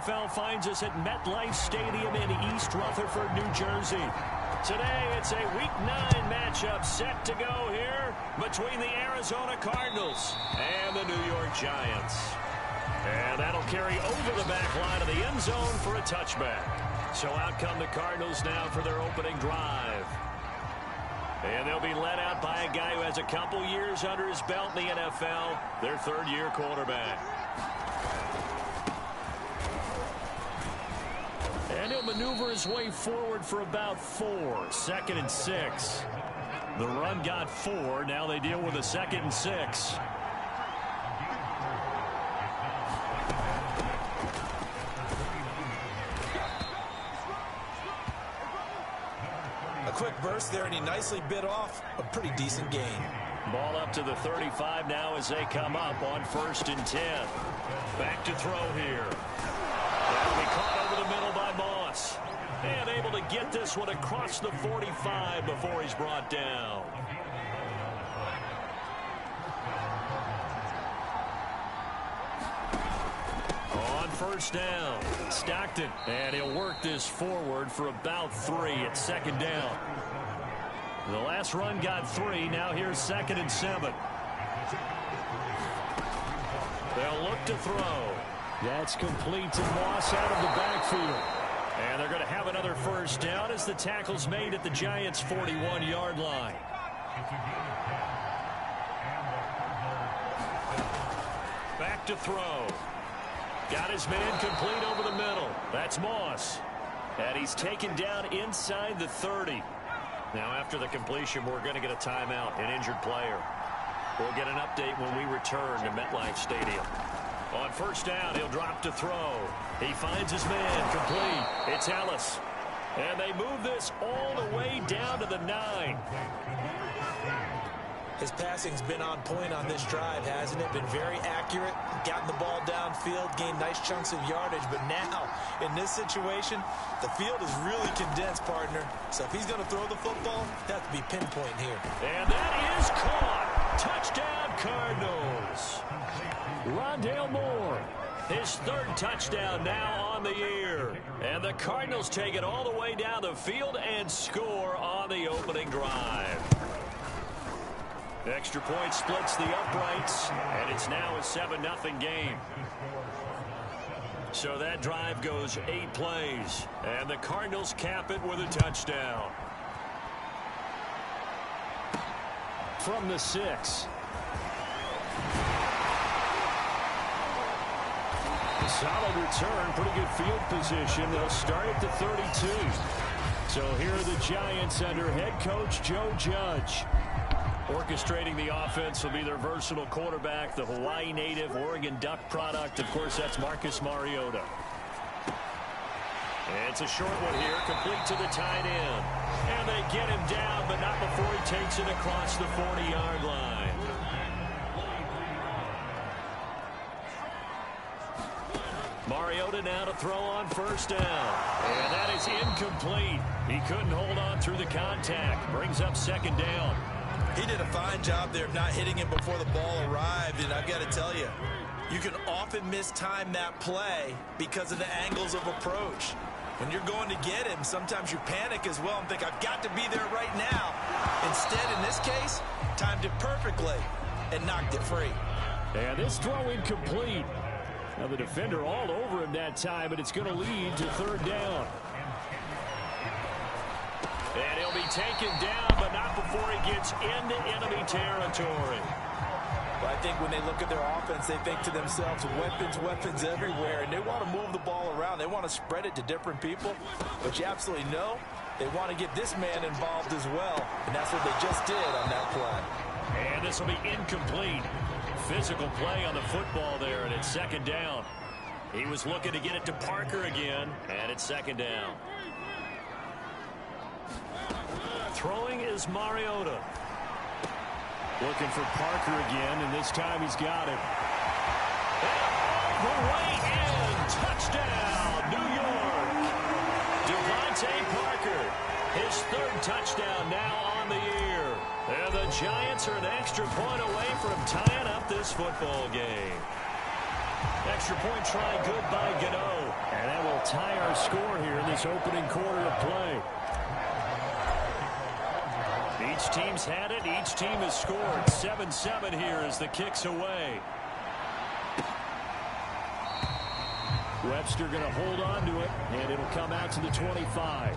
NFL finds us at MetLife Stadium in East Rutherford, New Jersey. Today, it's a Week 9 matchup set to go here between the Arizona Cardinals and the New York Giants. And that'll carry over the back line of the end zone for a touchback. So out come the Cardinals now for their opening drive. And they'll be led out by a guy who has a couple years under his belt in the NFL, their third-year quarterback. And he'll maneuver his way forward for about 4, 2nd and 6. The run got 4. Now they deal with a 2nd and 6. Quick burst there, and he nicely bit off a pretty decent gain. Ball up to the 35 now as they come up on 1st and 10. Back to throw here. That'll be caught over the middle by Moss. And able to get this one across the 45 before he's brought down. On 1st down, Stockton, and he'll work this forward for about 3 at 2nd down. The last run got 3. Now here's 2nd and 7. They'll look to throw. That's complete to Moss out of the backfield. And they're going to have another 1st down as the tackle's made at the Giants' 41-yard line. Back to throw. Got his man complete over the middle. That's Moss. And he's taken down inside the 30. Now after the completion, we're going to get a timeout, an injured player. We'll get an update when we return to MetLife Stadium. On 1st down, he'll drop to throw. He finds his man complete. It's Ellis. And they move this all the way down to the 9. His passing's been on point on this drive, hasn't it? Been very accurate, gotten the ball downfield, gained nice chunks of yardage. But now, in this situation, the field is really condensed, partner. So if he's going to throw the football, that has to be pinpoint here. And that is caught. Touchdown, Cardinals. Rondale Moore, his 3rd touchdown now on the year. And the Cardinals take it all the way down the field and score on the opening drive. Extra point splits the uprights, and it's now a 7-0 game. So that drive goes 8 plays, and the Cardinals cap it with a touchdown. From the 6. Solid return, pretty good field position. They'll start at the 32. So here are the Giants under head coach Joe Judge. Orchestrating the offense will be their versatile quarterback, the Hawaii native, Oregon Duck product. Of course, that's Marcus Mariota. And it's a short one here, complete to the tight end. And they get him down, but not before he takes it across the 40-yard line. Mariota now to throw on 1st down. And that is incomplete. He couldn't hold on through the contact. Brings up 2nd down. He did a fine job there of not hitting him before the ball arrived, and I've got to tell you, you can often mistime that play because of the angles of approach. When you're going to get him, sometimes you panic as well and think, I've got to be there right now. Instead, in this case, timed it perfectly and knocked it free. And this throw incomplete. Now the defender all over him that time, but it's going to lead to 3rd down. And he'll be taken down, but not before he gets into enemy territory. Well, I think when they look at their offense, they think to themselves, weapons, weapons everywhere, and they want to move the ball around. They want to spread it to different people, but you absolutely know they want to get this man involved as well, and that's what they just did on that play. And this will be incomplete. Physical play on the football there, and it's 2nd down. He was looking to get it to Parker again, and it's 2nd down. Throwing is Mariota. Looking for Parker again, and this time he's got him. And the way in. Touchdown, New York. Devontae Parker, his 3rd touchdown now on the year. And the Giants are an extra point away from tying up this football game. Extra point try good by Gano. tie our score here in this opening quarter of play. Each team's had it. Each team has scored. 7-7 here as the kick's away. Webster going to hold on to it, and it'll come out to the 25.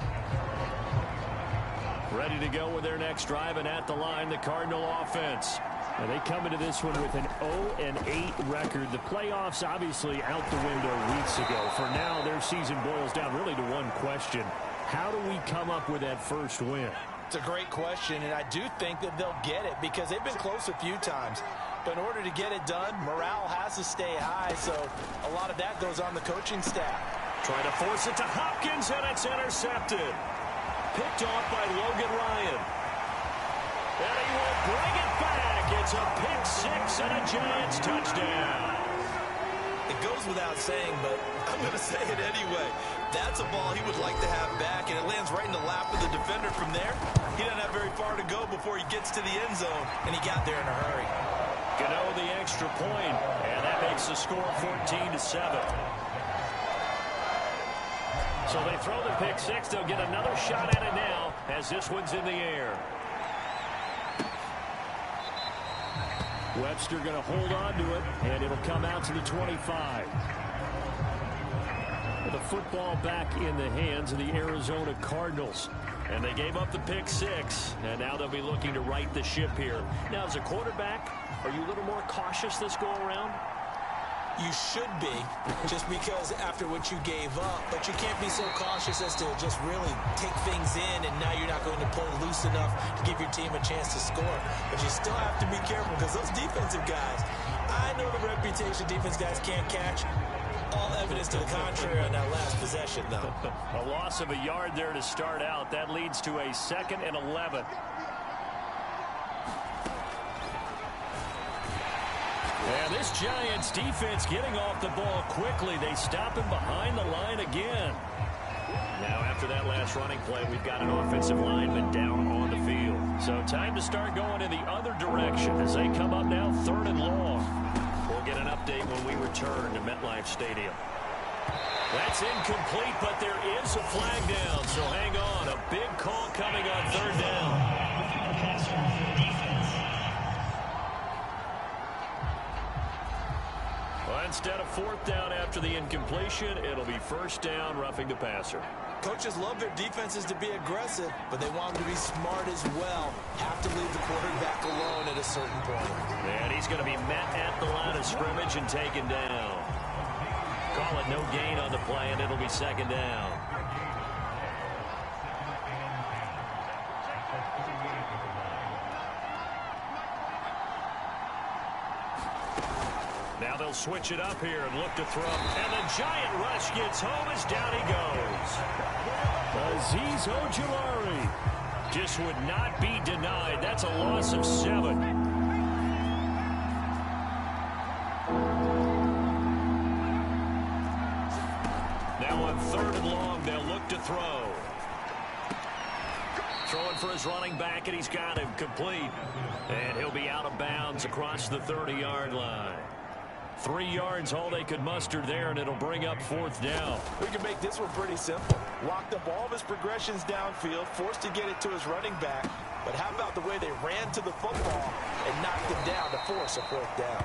Ready to go with their next drive, and at the line, the Cardinal offense. And they come into this one with an 0-8 record. The playoffs obviously out the window weeks ago. For now, their season boils down really to one question. How do we come up with that first win? It's a great question, and I do think that they'll get it because they've been close a few times. But in order to get it done, morale has to stay high, so a lot of that goes on the coaching staff. Trying to force it to Hopkins, and it's intercepted. Picked off by Logan Ryan. And he will bring it back. It's a pick six and a Giants touchdown. It goes without saying, but I'm going to say it anyway. That's a ball he would like to have back, and it lands right in the lap of the defender from there. He doesn't have very far to go before he gets to the end zone, and he got there in a hurry. Gano the extra point, and that makes the score 14-7. So they throw the pick six. They'll get another shot at it now as this one's in the air. Webster going to hold on to it, and it'll come out to the 25. The football back in the hands of the Arizona Cardinals. And they gave up the pick six, and now they'll be looking to right the ship here. Now, as a quarterback, are you a little more cautious this go-around? You should be, just because after what you gave up, but you can't be so cautious as to just really take things in, and now you're not going to pull loose enough to give your team a chance to score. But you still have to be careful because those defensive guys, I know the reputation defense guys can't catch. All evidence to the contrary on that last possession, though. A loss of a yard there to start out. That leads to a 2nd and 11. And this Giants defense getting off the ball quickly. They stop him behind the line again. Now, after that last running play, we've got an offensive lineman down on the field. So time to start going in the other direction as they come up now 3rd and long. We'll get an update when we return to MetLife Stadium. That's incomplete, but there is a flag down, so hang on. A big call coming on 3rd down. Well, instead of 4th down after the incompletion, it'll be 1st down, roughing the passer. Coaches love their defenses to be aggressive, but they want them to be smart as well. Have to leave the quarterback alone at a certain point. And he's going to be met at the line of scrimmage and taken down. Call it no gain on the play, and it'll be 2nd down. Now they'll switch it up here and look to throw. And the giant rush gets home as down he goes. Azeez Ojulari just would not be denied. That's a loss of 7. Now on 3rd and long, they'll look to throw. Throwing for his running back, and he's got him complete. And he'll be out of bounds across the 30-yard line. 3 yards all they could muster there, and it'll bring up 4th down. We can make this one pretty simple. Locked up all of his progressions downfield, forced to get it to his running back. But how about the way they ran to the football and knocked him down to force a 4th down?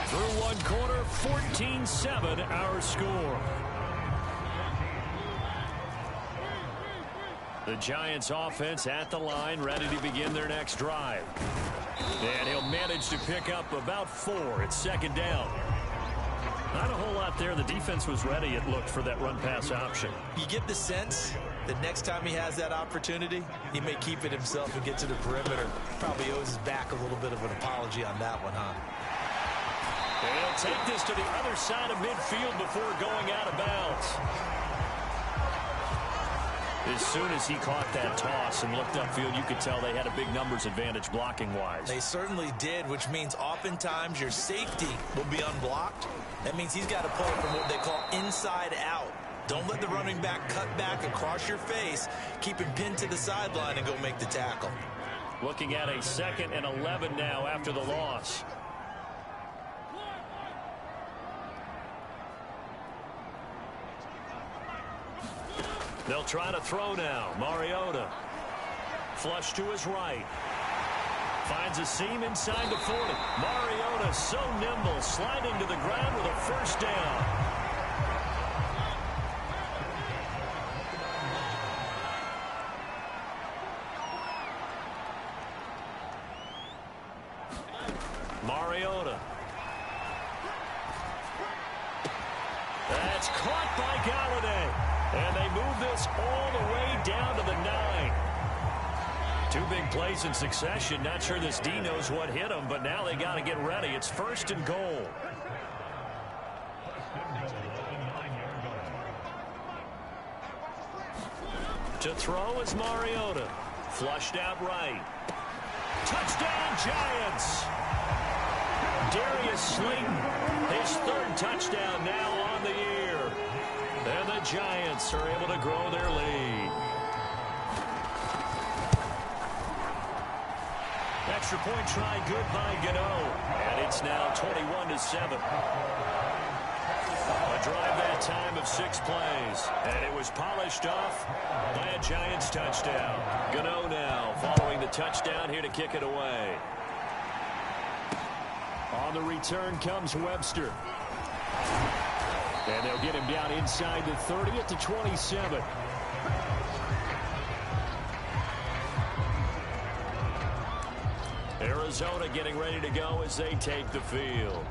Through one quarter, 14-7 our score. The Giants offense at the line, ready to begin their next drive. And he'll manage to pick up about 4. It's 2nd down. Not a whole lot there. The defense was ready, it looked, for that run-pass option. You get the sense that next time he has that opportunity, he may keep it himself and get to the perimeter. Probably owes his back a little bit of an apology on that one, huh? And he'll take this to the other side of midfield before going out of bounds. As soon as he caught that toss and looked upfield, you could tell they had a big numbers advantage blocking-wise. They certainly did, which means oftentimes your safety will be unblocked. That means he's got to play from what they call inside out. Don't let the running back cut back across your face. Keep him pinned to the sideline and go make the tackle. Looking at a 2nd and 11 now after the loss. They'll try to throw now. Mariota. Flush to his right. Finds a seam inside the 40. Mariota so nimble, sliding to the ground with a first down. Mariota. That's caught by Galladay. And they move this all the way down to the 9. 2 big plays in succession. Not sure this D knows what hit them, but now they got to get ready. It's 1st and goal. To throw is Mariota. Flushed out right. Touchdown, Giants! Darius Slayton, his 3rd touchdown now on the year. And the Giants are able to grow their lead. Extra point try good by Gano. And it's now 21-7. A drive that time of 6 plays. And it was polished off by a Giants touchdown. Gano now following the touchdown here to kick it away. On the return comes Webster. And they'll get him down inside the 30 at the 27. Arizona getting ready to go as they take the field.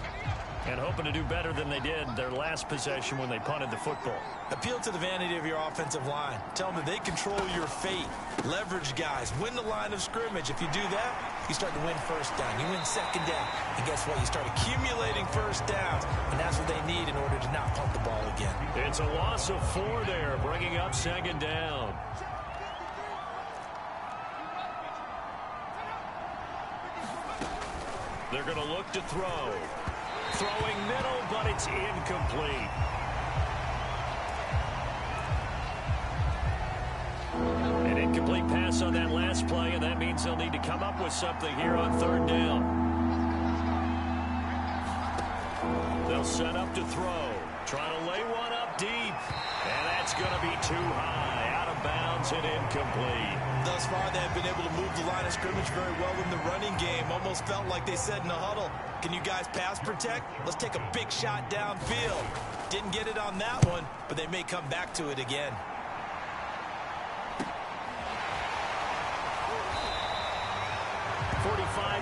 And hoping to do better than they did their last possession when they punted the football. Appeal to the vanity of your offensive line. Tell them that they control your fate. Leverage guys. Win the line of scrimmage. If you do that, you start to win first down. You win second down. And guess what? You start accumulating first downs. And that's what they need in order to not punt the ball again. It's a loss of 4 there, bringing up 2nd down. They're going to look to throw. Throwing middle, but it's incomplete. An incomplete pass on that last play, and that means they'll need to come up with something here on 3rd down. They'll set up to throw. Trying to lay one up deep. And that's going to be too high. Out of bounds and incomplete. Thus far, they have been able to move the line of scrimmage very well in the running game. Almost felt like they said in the huddle, can you guys pass protect? Let's take a big shot downfield. Didn't get it on that one, but they may come back to it again.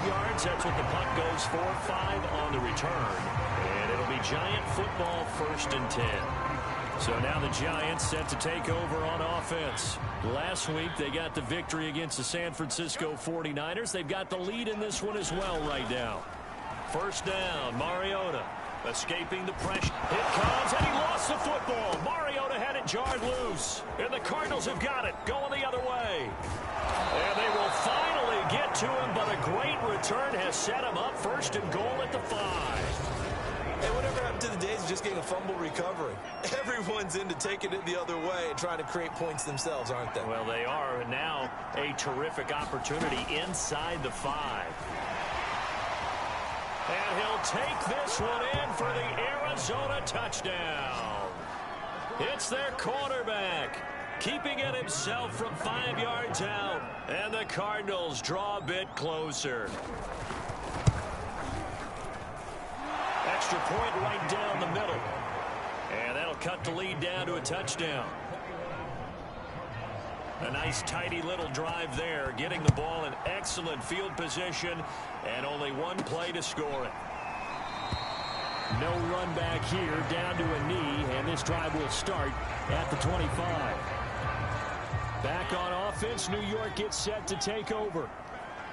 Yards, that's what the punt goes for. 5 on the return. And it'll be Giant football, 1st and 10. So now the Giants set to take over on offense. Last week they got the victory against the San Francisco 49ers. They've got the lead in this one as well right now. 1st down, Mariota escaping the pressure. It comes, and he lost the football. Mariota had it jarred loose. And the Cardinals have got it, going the other way. And they will finally get to him, but a great return has set him up 1st and goal at the 5. Hey, whatever happened to the days of just getting a fumble recovery? Everyone's into taking it the other way and trying to create points themselves, aren't they? Well, they are. And now a terrific opportunity inside the 5. And he'll take this one in for the Arizona touchdown. It's their quarterback, keeping it himself from 5 yards out. And the Cardinals draw a bit closer. Extra point right down the middle. And that'll cut the lead down to a touchdown. A nice, tidy little drive there, getting the ball in excellent field position, and only 1 play to score it. No run back here, down to a knee, and this drive will start at the 25. Back on offense, New York gets set to take over.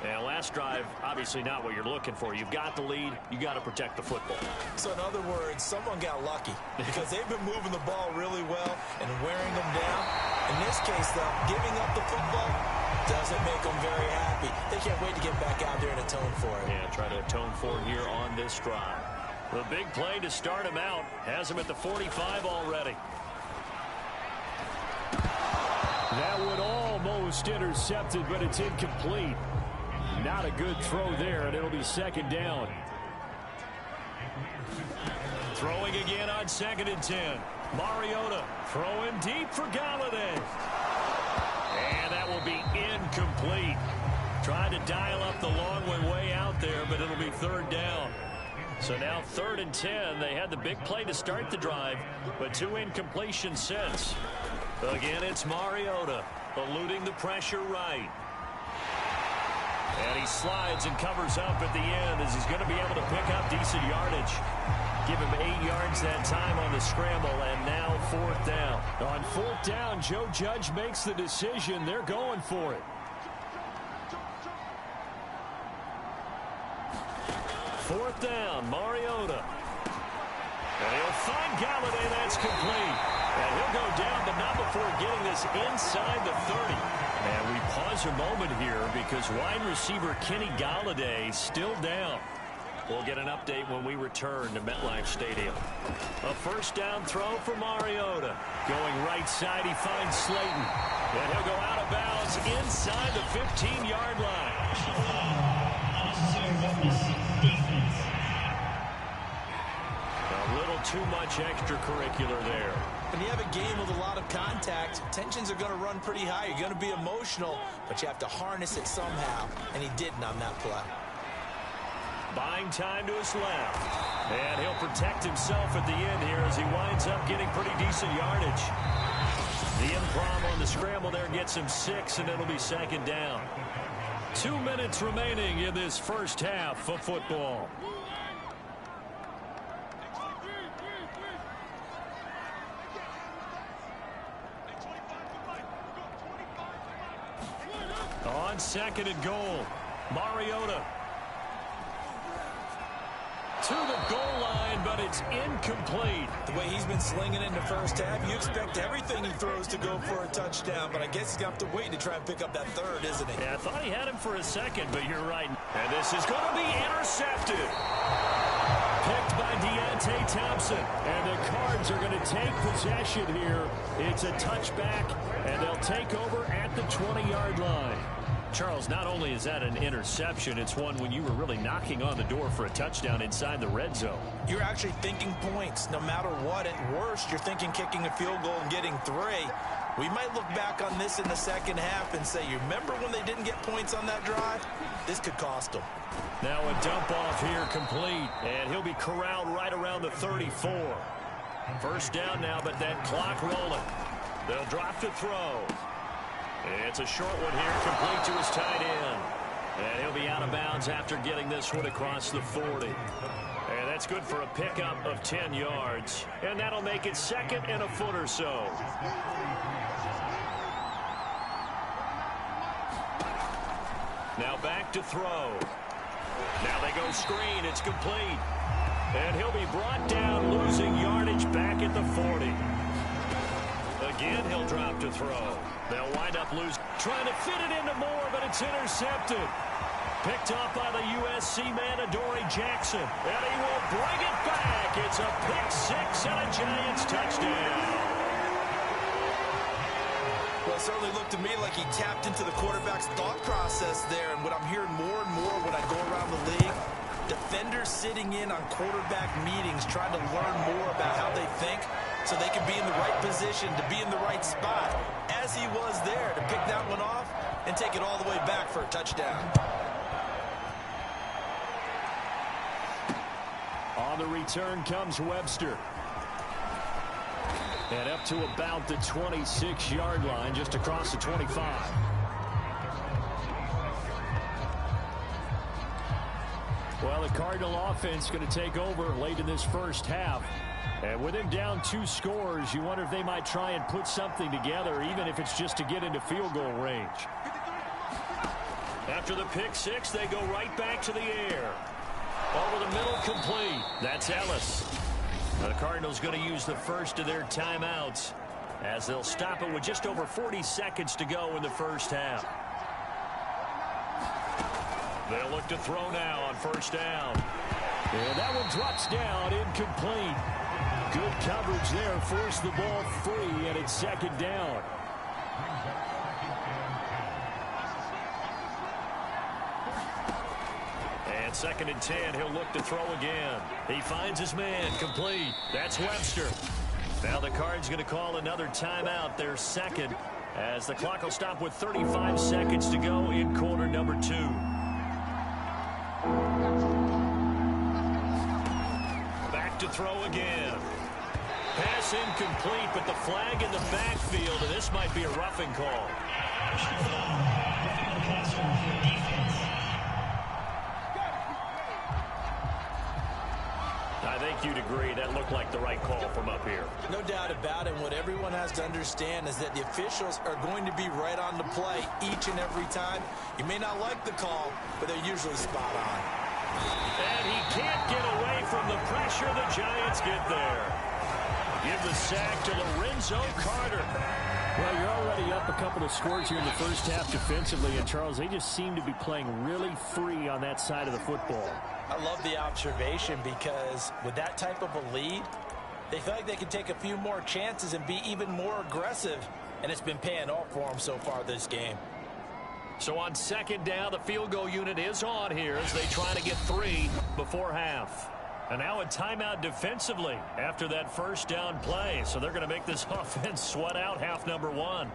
And last drive, obviously not what you're looking for. You've got the lead. You got to protect the football. So in other words, someone got lucky because they've been moving the ball really well and wearing them down. In this case, though, giving up the football doesn't make them very happy. They can't wait to get back out there and atone for it. Yeah, try to atone for it here on this drive. The big play to start him out has him at the 45 already. That would almost intercepted, but it's incomplete. Not a good throw there, and it'll be 2nd down. Throwing again on 2nd and 10. Mariota throwing deep for Galladay. And that will be incomplete. Trying to dial up the long way out there, but it'll be third down. So now 3rd and 10. They had the big play to start the drive, but 2 incompletions since. Again, it's Mariota eluding the pressure right. And he slides and covers up at the end as he's going to be able to pick up decent yardage. Give him 8 yards that time on the scramble, and now 4th down. On 4th down, Joe Judge makes the decision. They're going for it. 4th down, Mariota. And he'll find Galladay. That's complete. And he'll go down, but not before getting this inside the 30. And we pause a moment here because wide receiver Kenny Galladay still down. We'll get an update when we return to MetLife Stadium. A 1st down throw for Mariota. Going right side, he finds Slayton. And he'll go out of bounds inside the 15-yard line. A little too much extracurricular there. When you have a game with a lot of contact, tensions are going to run pretty high. You're going to be emotional, but you have to harness it somehow, and he didn't on that play. Buying time to his left. And he'll protect himself at the end here as he winds up getting pretty decent yardage. The improv on the scramble there gets him 6, and it'll be 2nd down. 2 minutes remaining in this first half of football. On 2nd and goal, Mariota to the goal line, but it's incomplete. The way he's been slinging in the first half, you expect everything he throws to go for a touchdown, but I guess he's going to have to wait to try and pick up that 3rd, isn't he? Yeah, I thought he had him for a second, but you're right. And this is going to be intercepted. Picked by Deontay Thompson. And the Cards are going to take possession here. It's a touchback, and they'll take over at the 20-yard line. Charles, not only is that an interception, it's one when you were really knocking on the door for a touchdown inside the red zone. You're actually thinking points. No matter what, at worst, you're thinking kicking a field goal and getting 3. We might look back on this in the second half and say, you remember when they didn't get points on that drive? This could cost them. Now a dump off here complete, and he'll be corralled right around the 34. 1st down now, but that clock rolling. They'll drop to throw. It's a short one here, complete to his tight end. And he'll be out of bounds after getting this one across the 40. And that's good for a pickup of 10 yards. And that'll make it 2nd and a foot or so. Now back to throw. Now they go screen. It's complete. And he'll be brought down, losing yardage back at the 40. Again, he'll drop to throw. They'll wind up losing. Trying to fit it into Moore, but it's intercepted. Picked off by the USC man, Adoree Jackson. And he will bring it back. It's a pick 6 and a Giants touchdown. Well, it certainly looked to me like he tapped into the quarterback's thought process there. And what I'm hearing more and more when I go around the league, defenders sitting in on quarterback meetings trying to learn more about how they think so they can be in the right position to be in the right spot, as he was there to pick that one off and take it all the way back for a touchdown. On the return comes Webster. And up to about the 26-yard line, just across the 25. Well, the Cardinal offense going to take over late in this first half. And with him down 2 scores, you wonder if they might try and put something together, even if it's just to get into field goal range. After the pick 6, they go right back to the air. Over the middle, complete. That's Ellis. The Cardinals going to use the first of their timeouts as they'll stop it with just over 40 seconds to go in the first half. They'll look to throw now on 1st down. And that one drops down, incomplete. Good coverage there, forced the ball free, and it's 2nd down. And 2nd and 10, he'll look to throw again. He finds his man, complete. That's Webster. Now the Cards going to call another timeout, their second, as the clock will stop with 35 seconds to go in quarter number 2. Back to throw again. Pass incomplete, but the flag in the backfield, and this might be a roughing call. I think you'd agree that looked like the right call from up here. No doubt about it. What everyone has to understand is that the officials are going to be right on the play each and every time. You may not like the call, but they're usually spot on. And he can't get away from the pressure. The Giants get there. Give the sack to Lorenzo Carter. Well, you're already up a couple of scores here in the first half defensively, and Charles, they just seem to be playing really free on that side of the football. I love the observation because with that type of a lead, they feel like they can take a few more chances and be even more aggressive, and it's been paying off for them so far this game. So on second down, the field goal unit is on here as they try to get 3 before half. And now a timeout defensively after that first down play. So they're going to make this offense sweat out half number 1.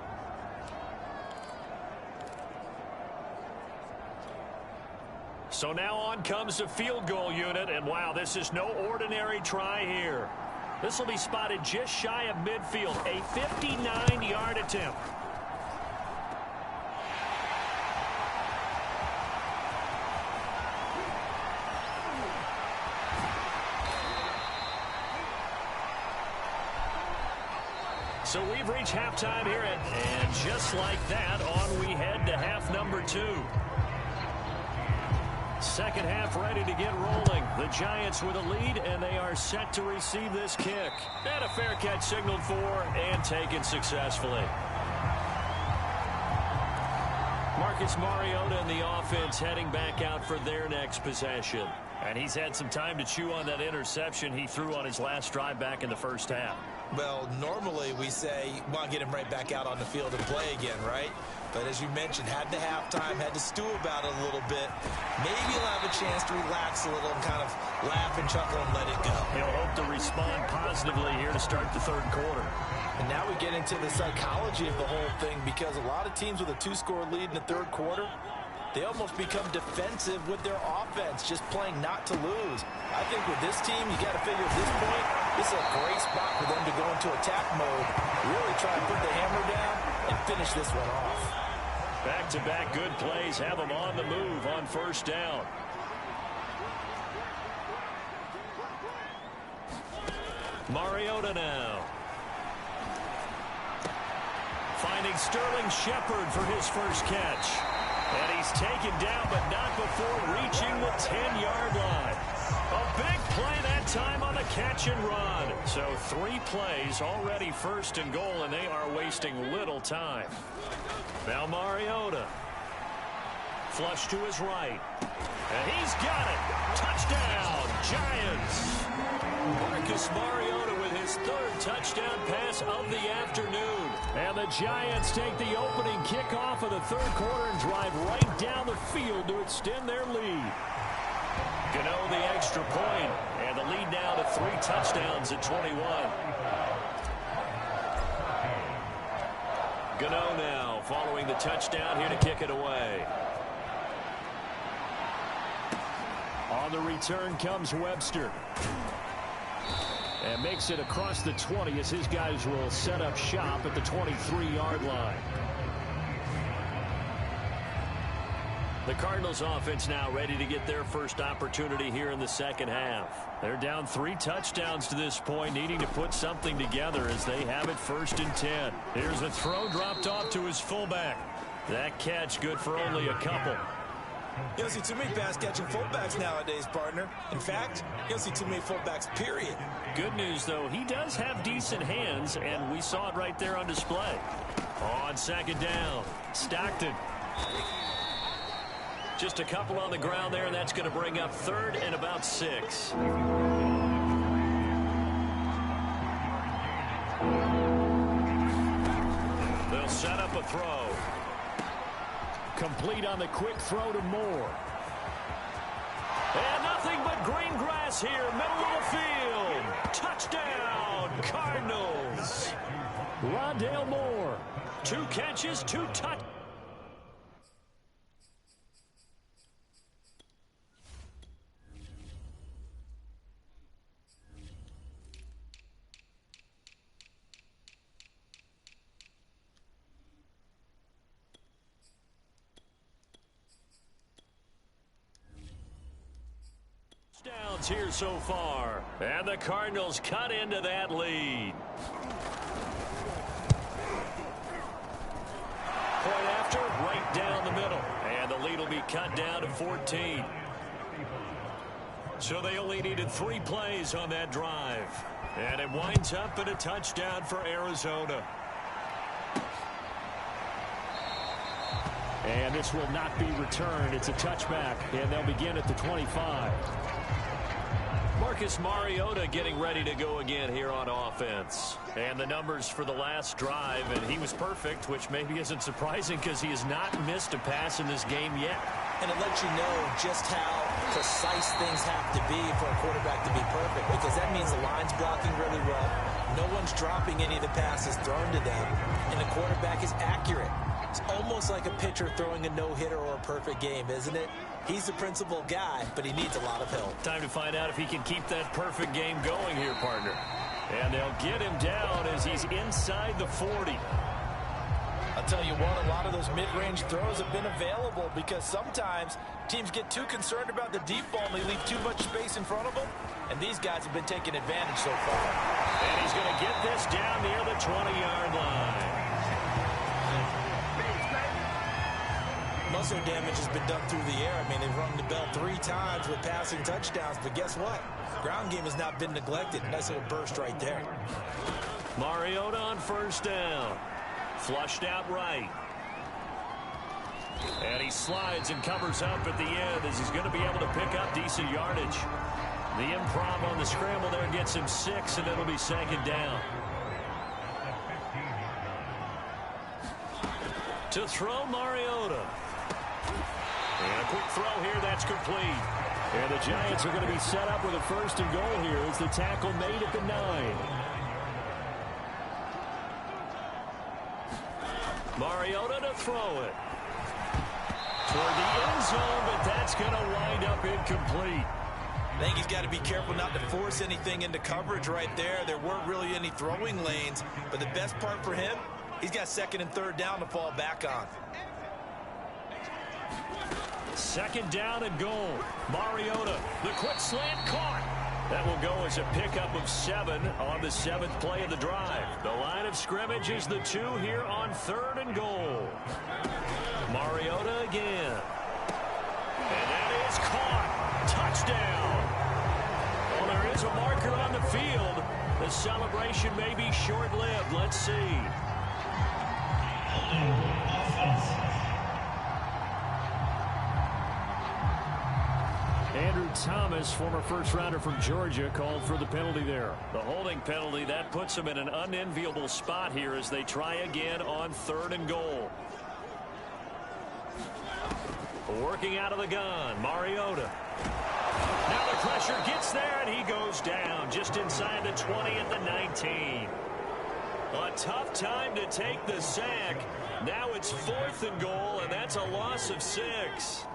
So now on comes the field goal unit. And wow, this is no ordinary try here. This will be spotted just shy of midfield. A 59-yard attempt. So we've reached halftime here, and just like that, on we head to half number 2. Second half ready to get rolling. The Giants with a lead, and they are set to receive this kick. And a fair catch signaled for and taken successfully. Marcus Mariota and the offense heading back out for their next possession. And he's had some time to chew on that interception he threw on his last drive back in the first half. Well, normally we say, well, get him right back out on the field and play again, right? But as you mentioned, had the halftime, had to stew about it a little bit. Maybe he'll have a chance to relax a little and kind of laugh and chuckle and let it go. He'll hope to respond positively here to start the third quarter. And now we get into the psychology of the whole thing, because a lot of teams with a 2-score lead in the third quarter, they almost become defensive with their offense, just playing not to lose. I think with this team, you got to figure at this point, this is a great spot for them to go into attack mode, really try and put the hammer down and finish this one off. Back-to-back good plays have them on the move on first down. Mariota now. Finding Sterling Shepard for his first catch. And he's taken down, but not before reaching the 10-yard line. A big play that time on the catch and run. So 3 plays already first and goal, and they are wasting little time. Now Mariota. Flush to his right. And he's got it. Touchdown, Giants. Marcus Mariota with his 3rd touchdown pass of the afternoon. And the Giants take the opening kickoff of the third quarter and drive right down the field to extend their lead. Gano the extra point, and the lead now to 3 touchdowns at 21. Gano now following the touchdown here to kick it away. On the return comes Webster. And makes it across the 20 as his guys will set up shop at the 23-yard line. The Cardinals offense now ready to get their first opportunity here in the second half. They're down 3 touchdowns to this point, needing to put something together as they have it 1st and 10. Here's a throw dropped off to his fullback. That catch good for only a couple. You don't see too many pass-catching fullbacks nowadays, partner. In fact, you don't see too many fullbacks, period. Good news, though, he does have decent hands, and we saw it right there on display. On second down, Stockton. Just a couple on the ground there, and that's going to bring up 3rd and about 6. They'll set up a throw. Complete on the quick throw to Moore. And nothing but green grass here, middle of the field. Touchdown, Cardinals. Rondale Moore. 2 catches, 2 touchdowns. Downs here so far. And the Cardinals cut into that lead. Point after, right down the middle. And the lead will be cut down to 14. So they only needed 3 plays on that drive. And it winds up in a touchdown for Arizona. And this will not be returned. It's a touchback, and they'll begin at the 25. Marcus Mariota getting ready to go again here on offense. And the numbers for the last drive, and he was perfect, which maybe isn't surprising because he has not missed a pass in this game yet. And it lets you know just how precise things have to be for a quarterback to be perfect, because that means the line's blocking really well. No one's dropping any of the passes thrown to them, and the quarterback is accurate. It's almost like a pitcher throwing a no-hitter or a perfect game, isn't it? He's the principal guy, but he needs a lot of help. Time to find out if he can keep that perfect game going here, partner. And they'll get him down as he's inside the 40. I'll tell you what, a lot of those mid-range throws have been available because sometimes teams get too concerned about the deep ball and they leave too much space in front of them. And these guys have been taking advantage so far. And he's going to get this down near the 20-yard line. Muscle damage has been done through the air. I mean, they've rung the bell 3 times with passing touchdowns, but guess what? Ground game has not been neglected. Nice little burst right there. Mariota on first down. Flushed out right. And he slides and covers up at the end as he's going to be able to pick up decent yardage. The improv on the scramble there gets him 6, and it'll be second down. To throw Mariota. And a quick throw here, that's complete. And the Giants are going to be set up with a first and goal here as the tackle made at the 9. Mariota to throw it. Toward the end zone, but that's going to wind up incomplete. I think he's got to be careful not to force anything into coverage right there. There weren't really any throwing lanes, but the best part for him, he's got second and third down to fall back on. Second down and goal. Mariota, the quick slant caught. That will go as a pickup of 7 on the 7th play of the drive. The line of scrimmage is the 2 here on third and goal. Mariota again. And that is caught. Touchdown. Well, there is a marker on the field. The celebration may be short-lived. Let's see. Andrew Thomas, former first-rounder from Georgia, called for the penalty there. The holding penalty, that puts them in an unenviable spot here as they try again on third and goal. Working out of the gun, Mariota. Now the pressure gets there, and he goes down just inside the 20 at the 19. A tough time to take the sack. Now it's 4th and goal, and that's a loss of 6.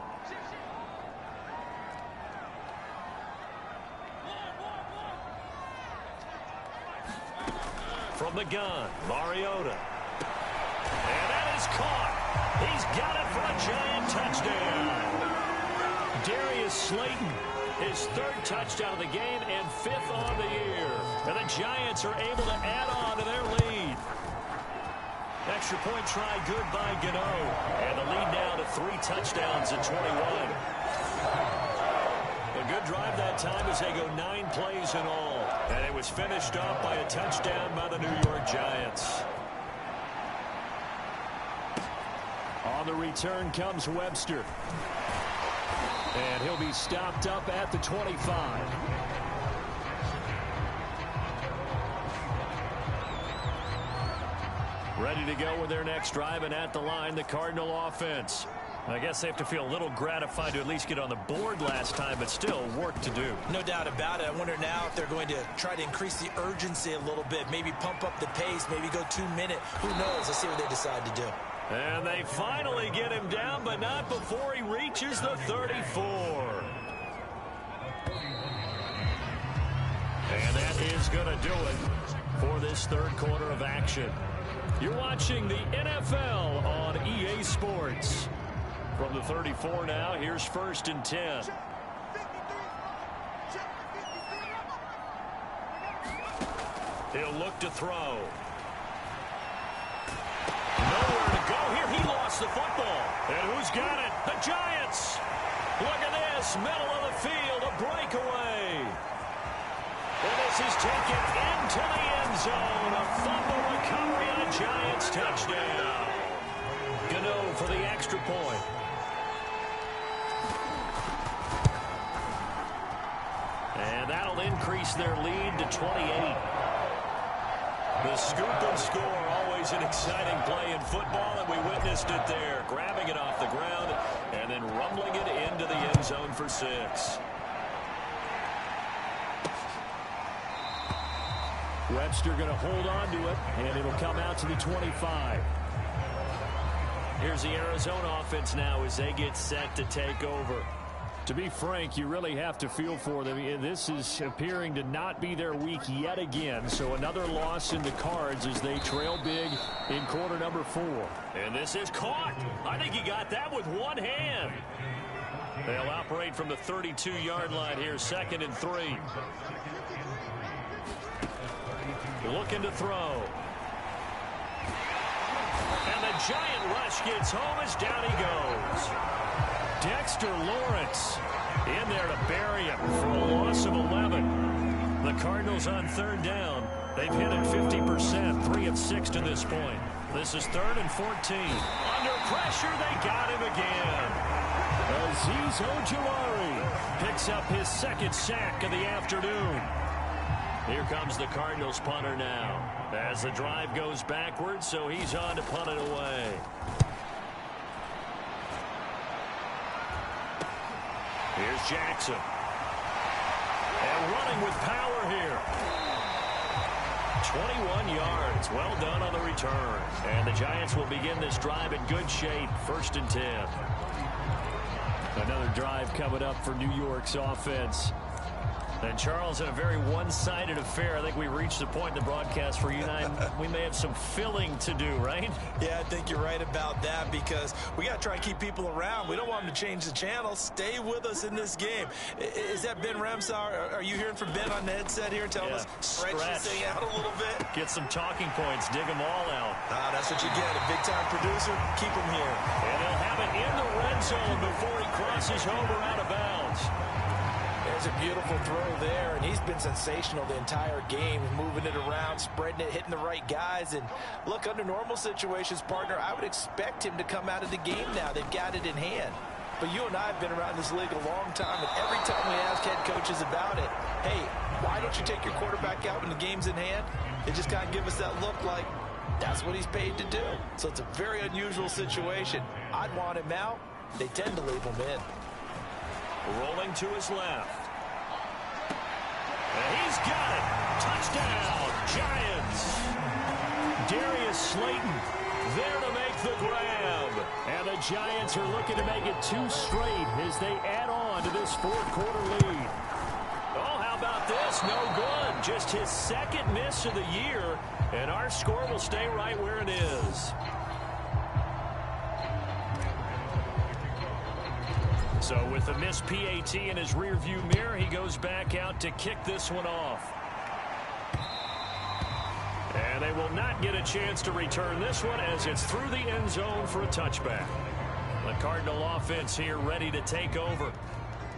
From the gun, Mariota. And that is caught. He's got it for a Giant touchdown. Darius Slayton, his 3rd touchdown of the game and 5th on the year. And the Giants are able to add on to their lead. Extra point try good by Gano. And the lead now to 3 touchdowns at 21. A good drive that time as they go 9 plays in all. And it was finished off by a touchdown by the New York Giants. On the return comes Webster. And he'll be stopped up at the 25. Ready to go with their next drive, and at the line, the Cardinal offense. I guess they have to feel a little gratified to at least get on the board last time, but still work to do. No doubt about it. I wonder now if they're going to try to increase the urgency a little bit, maybe pump up the pace, maybe go 2 minute. Who knows? Let's see what they decide to do. And they finally get him down, but not before he reaches the 34. And that is going to do it for this third quarter of action. You're watching the NFL on EA Sports. From the 34 now, here's 1st and 10. He'll look to throw. Nowhere to go here. He lost the football. And who's got it? The Giants. Look at this. Middle of the field. A breakaway. And this is taken into the end zone. A fumble recovery and a Giants touchdown. Gano for the extra point. And that'll increase their lead to 28. The scoop and score, always an exciting play in football, and we witnessed it there. Grabbing it off the ground and then rumbling it into the end zone for 6. Webster going to hold on to it, and it'll come out to the 25. Here's the Arizona offense now as they get set to take over. To be frank, you really have to feel for them. This is appearing to not be their week yet again. So another loss in the cards as they trail big in quarter number 4. And this is caught. I think he got that with one hand. They'll operate from the 32-yard line here, 2nd and 3. Looking to throw. And the giant rush gets home as down he goes. Dexter Lawrence in there to bury him for a loss of 11. The Cardinals on 3rd down. They've hit it 50%, 3 of 6 to this point. This is 3rd and 14. Under pressure, they got him again. Azeez Ojulari picks up his 2nd sack of the afternoon. Here comes the Cardinals punter now as the drive goes backwards, so he's on to punt it away. Here's Jackson. And running with power here. 21 yards. Well done on the return. And the Giants will begin this drive in good shape. 1st and 10. Another drive coming up for New York's offense. And Charles, in a very one-sided affair, I think we reached the point in the broadcast for you and I, we may have some filling to do, right? Yeah, I think you're right about that because we got to try and keep people around. We don't want them to change the channel. Stay with us in this game. Is that Ben Ramsar? Are you hearing from Ben on the headset here telling us stretch this thing out a little bit? Get some talking points. Dig them all out. That's what you get. A big-time producer. Keep him here. And they'll have it in the red zone before he crosses over out of bounds. There's a beautiful throw there, and he's been sensational the entire game, moving it around, spreading it, hitting the right guys. And look, under normal situations, partner, I would expect him to come out of the game now. They've got it in hand. But you and I have been around this league a long time, and every time we ask head coaches about it, hey, why don't you take your quarterback out when the game's in hand? They just kind of give us that look like that's what he's paid to do. So it's a very unusual situation. I'd want him out. They tend to leave him in. Rolling to his left. And he's got it. Touchdown, Giants. Darius Slayton there to make the grab. And the Giants are looking to make it 2 straight as they add on to this 4th quarter lead. Oh, how about this? No good. Just his 2nd miss of the year. And our score will stay right where it is. So with the missed PAT in his rearview mirror, he goes back out to kick this one off. And they will not get a chance to return this one as it's through the end zone for a touchback. The Cardinal offense here ready to take over.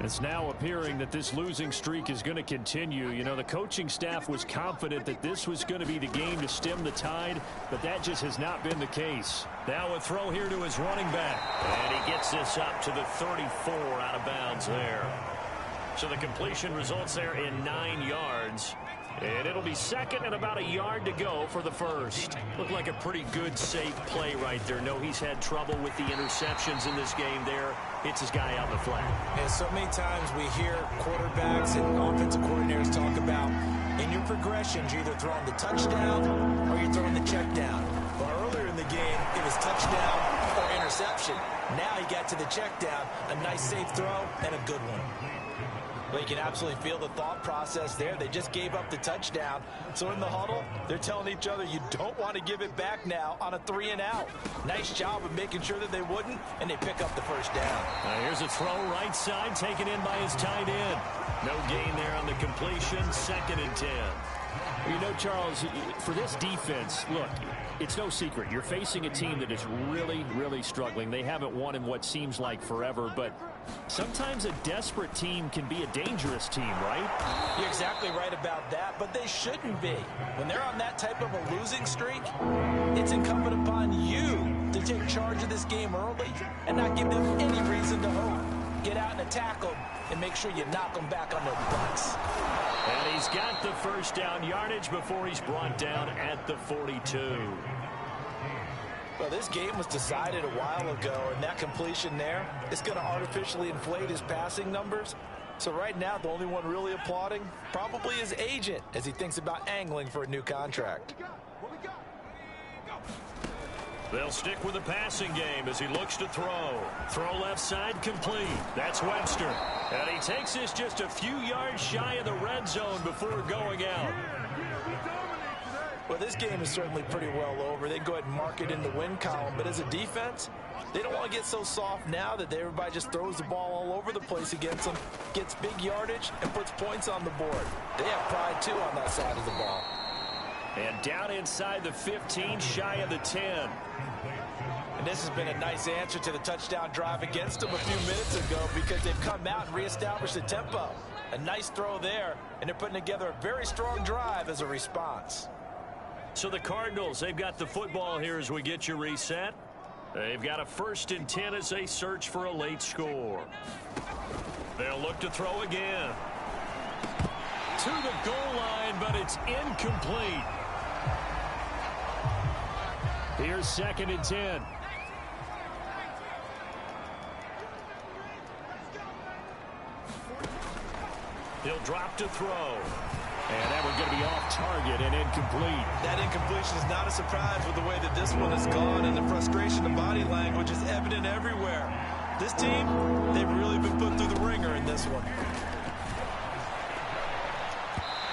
It's now appearing that this losing streak is going to continue. You know, the coaching staff was confident that this was going to be the game to stem the tide, but that just has not been the case. Now a throw here to his running back. And he gets this up to the 34 out of bounds there. So the completion results there in 9 yards. And it'll be second and about a yard to go for the first. Looked like a pretty good, safe play right there. No, he's had trouble with the interceptions in this game there. Hits his guy out in the flat. And so many times we hear quarterbacks and offensive coordinators talk about in your progressions, you're either throwing the touchdown or you're throwing the check down. Well, earlier in the game, it was touchdown or interception. Now he got to the check down, a nice safe throw, and a good one. Well, you can absolutely feel the thought process there. They just gave up the touchdown. So in the huddle, they're telling each other, you don't want to give it back now on a 3-and-out. Nice job of making sure that they wouldn't, and they pick up the first down. Here's a throw right side, taken in by his tight end. No gain there on the completion, 2nd and 10. You know, Charles, for this defense, look, it's no secret. You're facing a team that is really, really struggling. They haven't won in what seems like forever, but sometimes a desperate team can be a dangerous team, right? You're exactly right about that, but they shouldn't be. When they're on that type of a losing streak, it's incumbent upon you to take charge of this game early and not give them any reason to hope. Get out and attack them and make sure you knock them back on their butts. And he's got the first down yardage before he's brought down at the 42. Well, this game was decided a while ago, and that completion there is going to artificially inflate his passing numbers. So right now, the only one really applauding probably his agent as he thinks about angling for a new contract. They'll stick with the passing game as he looks to throw. Throw left side complete. That's Webster. And he takes this just a few yards shy of the red zone before going out. Well, this game is certainly pretty well over. They go ahead and mark it in the win column. But as a defense, they don't want to get so soft now that everybody just throws the ball all over the place against them, gets big yardage, and puts points on the board. They have pride, too, on that side of the ball. And down inside the 15, shy of the 10. And this has been a nice answer to the touchdown drive against them a few minutes ago because they've come out and reestablished the tempo. A nice throw there, and they're putting together a very strong drive as a response. So the Cardinals, they've got the football here as we get you reset. They've got a 1st and 10 as they search for a late score. They'll look to throw again. To the goal line, but it's incomplete. Here's 2nd and 10. He'll drop to throw. And that one's going to be off target and incomplete. That incompletion is not a surprise with the way that this one has gone, and the frustration of body language is evident everywhere. This team, they've really been put through the ringer in this one.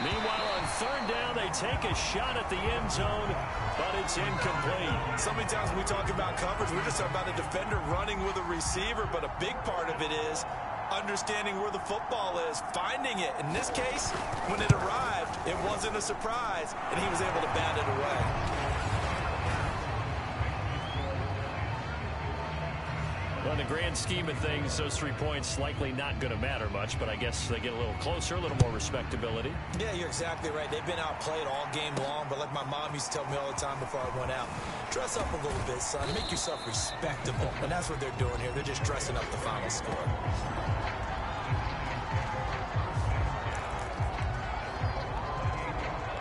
Meanwhile, on 3rd down, they take a shot at the end zone, but it's incomplete. So many times when we talk about coverage, we're just talking about a defender running with a receiver, but a big part of it is understanding where the football is, finding it. In this case, when it arrived, it wasn't a surprise, and he was able to bat it away. Well, in the grand scheme of things, those 3 points likely not going to matter much, but I guess they get a little closer, a little more respectability. Yeah, you're exactly right. They've been outplayed all game long, but like my mom used to tell me all the time before I went out, dress up a little bit, son. Make yourself respectable. And that's what they're doing here. They're just dressing up the final score.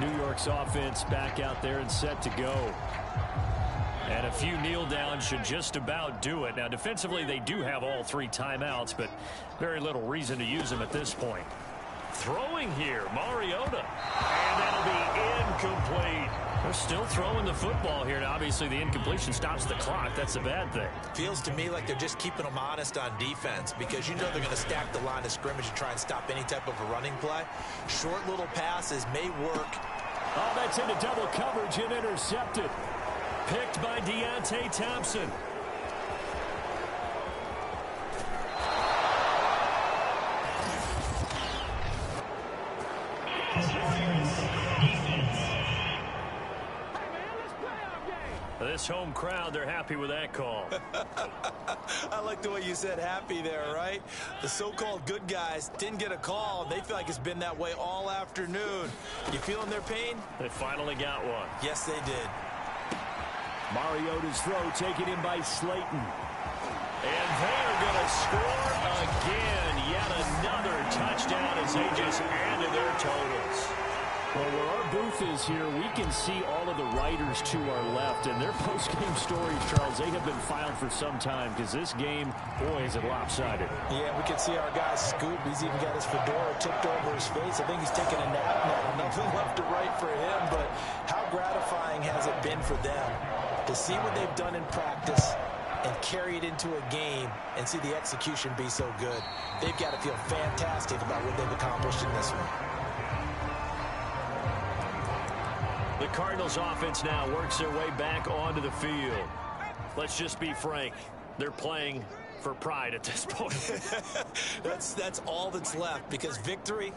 New York's offense back out there and set to go. And a few kneel downs should just about do it. Now, defensively, they do have all 3 timeouts, but very little reason to use them at this point. Throwing here, Mariota. And that'll be incomplete. They're still throwing the football here. Now, obviously, the incompletion stops the clock. That's a bad thing. Feels to me like they're just keeping them honest on defense because you know they're going to stack the line of scrimmage and try and stop any type of a running play. Short little passes may work. Oh, that's into double coverage and intercepted. Picked by Deontay Thompson. This home crowd, they're happy with that call. I like the way you said happy there, right? The so-called good guys didn't get a call. They feel like it's been that way all afternoon. You feeling their pain? They finally got one. Yes, they did. Mariota's throw taken in by Slayton. And they're going to score again. Yet another touchdown as they just added their totals. Well, where our booth is here, we can see all of the writers to our left, and their post-game stories, Charles, they have been filed for some time because this game, boy, is it lopsided. Yeah, we can see our guy Scoop. He's even got his fedora tipped over his face. I think he's taking a nap now. Nothing left to write for him, but how gratifying has it been for them to see what they've done in practice and carry it into a game and see the execution be so good. They've got to feel fantastic about what they've accomplished in this one. The Cardinals offense now works their way back onto the field. Let's just be frank. They're playing for pride at this point. That's all that's left, because victory,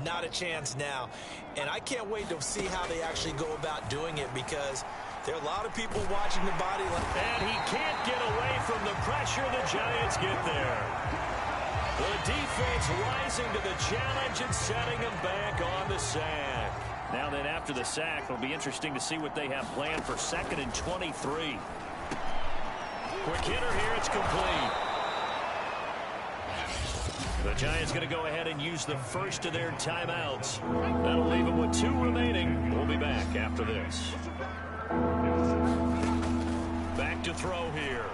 not a chance now. And I can't wait to see how they actually go about doing it, because there are a lot of people watching the body. And he can't get away from the pressure. The Giants get there. The defense rising to the challenge and setting them back on the sack. Now then, after the sack, it'll be interesting to see what they have planned for 2nd and 23. Quick hitter here. It's complete. The Giants going to go ahead and use the first of their timeouts. That'll leave them with 2 remaining. We'll be back after this. Back to throw here.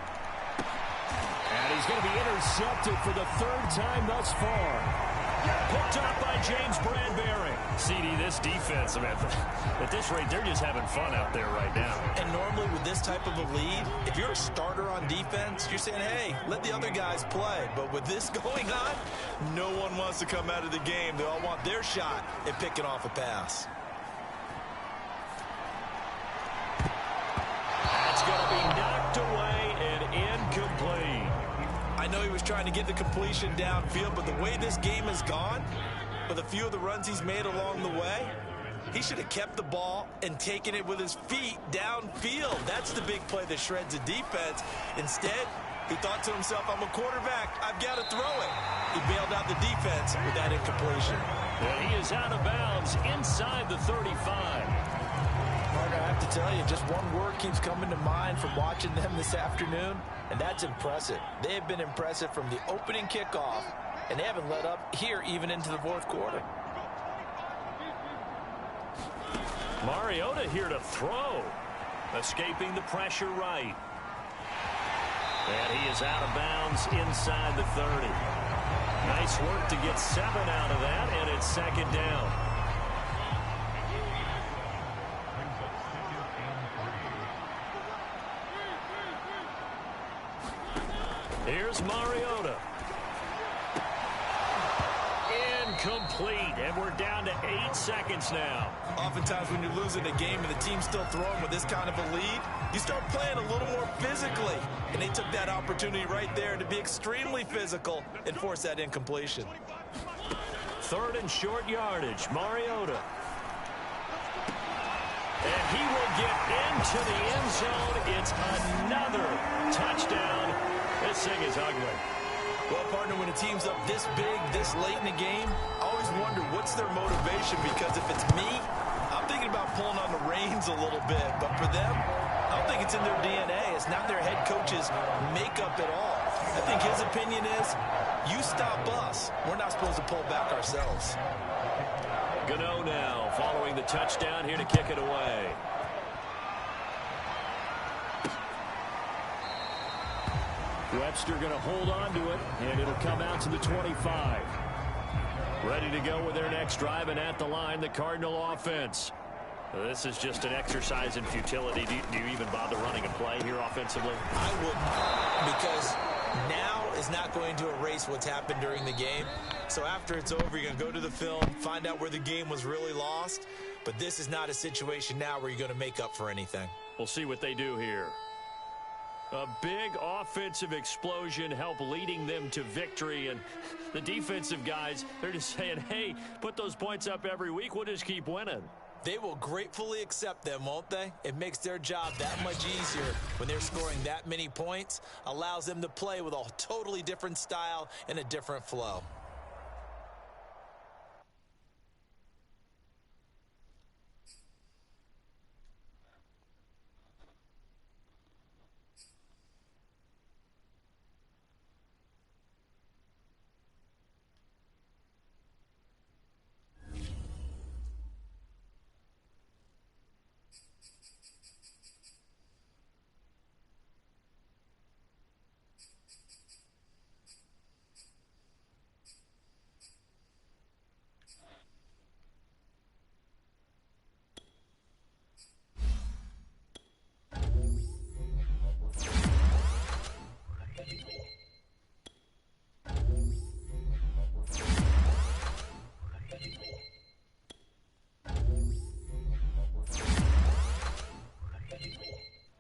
And he's going to be intercepted for the 3rd time thus far. Picked up by James Bradbury. CD, this defense, at this rate, they're just having fun out there right now. And normally with this type of a lead, if you're a starter on defense, you're saying, hey, let the other guys play. But with this going on, no one wants to come out of the game. They all want their shot at picking off a pass. That's going to be knocked away and incomplete. I know he was trying to get the completion downfield, but the way this game has gone, with a few of the runs he's made along the way, he should have kept the ball and taken it with his feet downfield. That's the big play that shreds the defense. Instead, he thought to himself, I'm a quarterback, I've got to throw it. He bailed out the defense with that incompletion. And he is out of bounds inside the 35. Mark, I have to tell you, just one word keeps coming to mind from watching them this afternoon, and that's impressive. They have been impressive from the opening kickoff, and they haven't let up here even into the 4th quarter. Mariota here to throw. Escaping the pressure right. And he is out of bounds inside the 30. Nice work to get 7 out of that, and it's 2nd down. Here's Mariota. Incomplete, and we're down to 8 seconds now. Oftentimes when you're losing a game and the team's still throwing with this kind of a lead, you start playing a little more physically. And they took that opportunity right there to be extremely physical and force that incompletion. 3rd and short yardage, Mariota. And he will get into the end zone. It's another touchdown. This thing is ugly. Well, partner, when a team's up this big, this late in the game, I always wonder what's their motivation, because if it's me, I'm thinking about pulling on the reins a little bit. But for them, I don't think it's in their DNA. It's not their head coach's makeup at all. I think his opinion is, you stop us. We're not supposed to pull back ourselves. Gano now following the touchdown here to kick it away. Webster going to hold on to it, and it'll come out to the 25. Ready to go with their next drive, and at the line, the Cardinal offense. This is just an exercise in futility. Do you even bother running a play here offensively? I wouldn't, because now is not going to erase what's happened during the game. So after it's over, you're going to go to the film, find out where the game was really lost. But this is not a situation now where you're going to make up for anything. We'll see what they do here. A big offensive explosion help leading them to victory, and the defensive guys, they're just saying, hey, put those points up every week, we'll just keep winning. They will gratefully accept them, won't they? It makes their job that much easier when they're scoring that many points, allows them to play with a totally different style and a different flow.